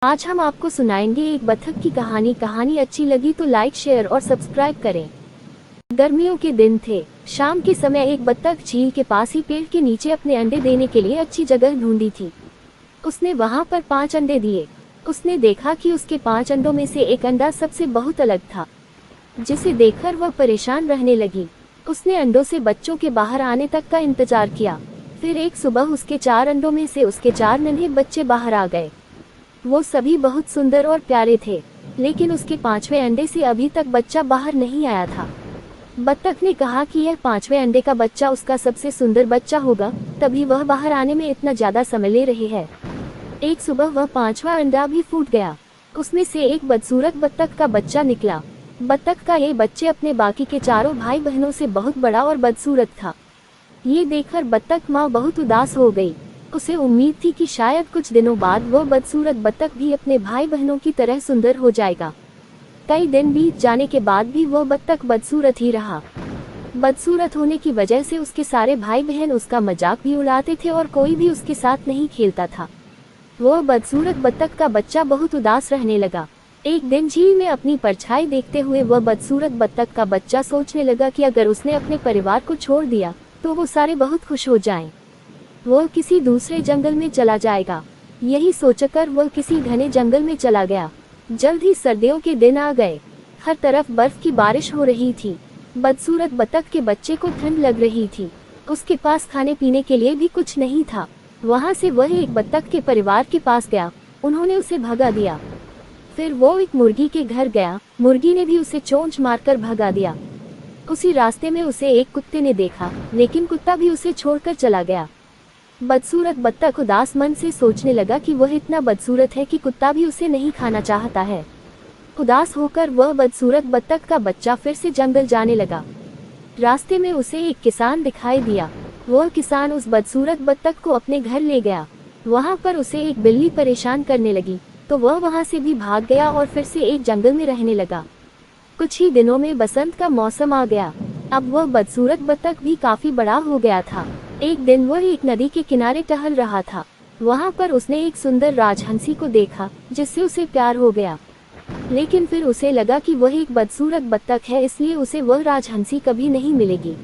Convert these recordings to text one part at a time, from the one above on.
आज हम आपको सुनाएंगे एक बतख की कहानी। कहानी अच्छी लगी तो लाइक, शेयर और सब्सक्राइब करें। गर्मियों के दिन थे। शाम के समय एक बतख झील के पास ही पेड़ के नीचे अपने अंडे देने के लिए अच्छी जगह ढूंढी थी। उसने वहां पर 5 अंडे दिए। उसने देखा कि उसके 5 अंडों में से एक अंडा सबसे बहुत अलग था, जिसे देखकर वह परेशान रहने लगी। उसने अंडों से बच्चों के बाहर आने तक का इंतजार किया। फिर एक सुबह उसके 4 अंडों में से उसके 4 नन्हे बच्चे बाहर आ गए। वो सभी बहुत सुंदर और प्यारे थे, लेकिन उसके 5वें अंडे से अभी तक बच्चा बाहर नहीं आया था। बत्तख ने कहा कि यह 5वें अंडे का बच्चा उसका सबसे सुंदर बच्चा होगा, तभी वह बाहर आने में इतना ज्यादा समय ले रही है। एक सुबह वह 5वां अंडा भी फूट गया। उसमें से एक बदसूरत बत्तख का बच्चा निकला। बत्तख का ये बच्चे अपने बाकी के चारों भाई बहनों से बहुत बड़ा और बदसूरत था। ये देखकर बत्तख माँ बहुत उदास हो गई। उसे उम्मीद थी कि शायद कुछ दिनों बाद वो बदसूरत बत्तख भी अपने भाई बहनों की तरह सुंदर हो जाएगा। कई दिन बीत जाने के बाद भी वो बत्तख बदसूरत ही रहा। बदसूरत होने की वजह से उसके सारे भाई बहन उसका मजाक भी उड़ाते थे और कोई भी उसके साथ नहीं खेलता था। वो बदसूरत बत्तख का बच्चा बहुत उदास रहने लगा। एक दिन झील में अपनी परछाई देखते हुए वह बदसूरत बत्तख का बच्चा सोचने लगा कि अगर उसने अपने परिवार को छोड़ दिया तो वो सारे बहुत खुश हो जाएं। वो किसी दूसरे जंगल में चला जाएगा। यही सोचकर वह किसी घने जंगल में चला गया। जल्द ही सर्दियों के दिन आ गए। हर तरफ बर्फ की बारिश हो रही थी। बदसूरत बत्तख के बच्चे को ठंड लग रही थी। उसके पास खाने पीने के लिए भी कुछ नहीं था। वहां से वह एक बत्तख के परिवार के पास गया। उन्होंने उसे भगा दिया। फिर वो एक मुर्गी के घर गया। मुर्गी ने भी उसे चोंच मारकर भगा दिया। उसी रास्ते में उसे एक कुत्ते ने देखा, लेकिन कुत्ता भी उसे छोड़कर चला गया। बदसूरत बत्तख उदास मन से सोचने लगा कि वह इतना बदसूरत है कि कुत्ता भी उसे नहीं खाना चाहता है। उदास होकर वह बदसूरत बत्तख का बच्चा फिर से जंगल जाने लगा। रास्ते में उसे एक किसान दिखाई दिया। वह किसान उस बदसूरत बत्तख को अपने घर ले गया। वहां पर उसे एक बिल्ली परेशान करने लगी, तो वह वहां से भी भाग गया और फिर से एक जंगल में रहने लगा। कुछ ही दिनों में बसंत का मौसम आ गया। अब वह बदसूरत बत्तख भी काफी बड़ा हो गया था। एक दिन वह एक नदी के किनारे टहल रहा था। वहां पर उसने एक सुंदर राजहंसी को देखा, जिससे उसे प्यार हो गया। लेकिन फिर उसे लगा कि वह एक बदसूरत बत्तख है, इसलिए उसे वह राजहंसी कभी नहीं मिलेगी।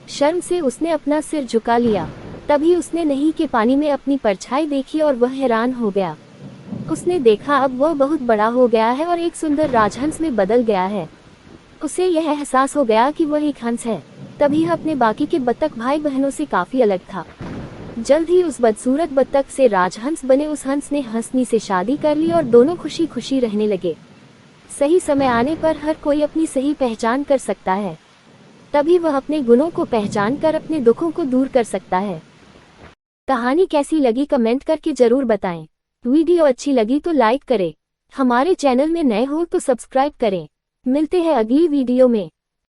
शर्म से उसने अपना सिर झुका लिया। तभी उसने नदी के पानी में अपनी परछाई देखी और वह हैरान हो गया। उसने देखा अब वह बहुत बड़ा हो गया है और एक सुंदर राजहंस में बदल गया है। उसे यह एहसास हो गया कि वह एक हंस है। तभी अपने बाकी के बत्तख भाई बहनों से काफी अलग था। जल्द ही उस बदसूरत बत्तख से राजहंस बने उस हंस ने हंसनी से शादी कर ली और दोनों खुशी खुशी रहने लगे। सही समय आने पर हर कोई अपनी सही पहचान कर सकता है। तभी वह अपने गुणों को पहचान कर अपने दुखों को दूर कर सकता है। कहानी कैसी लगी कमेंट करके जरूर बताएं। वीडियो अच्छी लगी तो लाइक करें। हमारे चैनल में नए हो तो सब्सक्राइब करें। मिलते हैं अगली वीडियो में।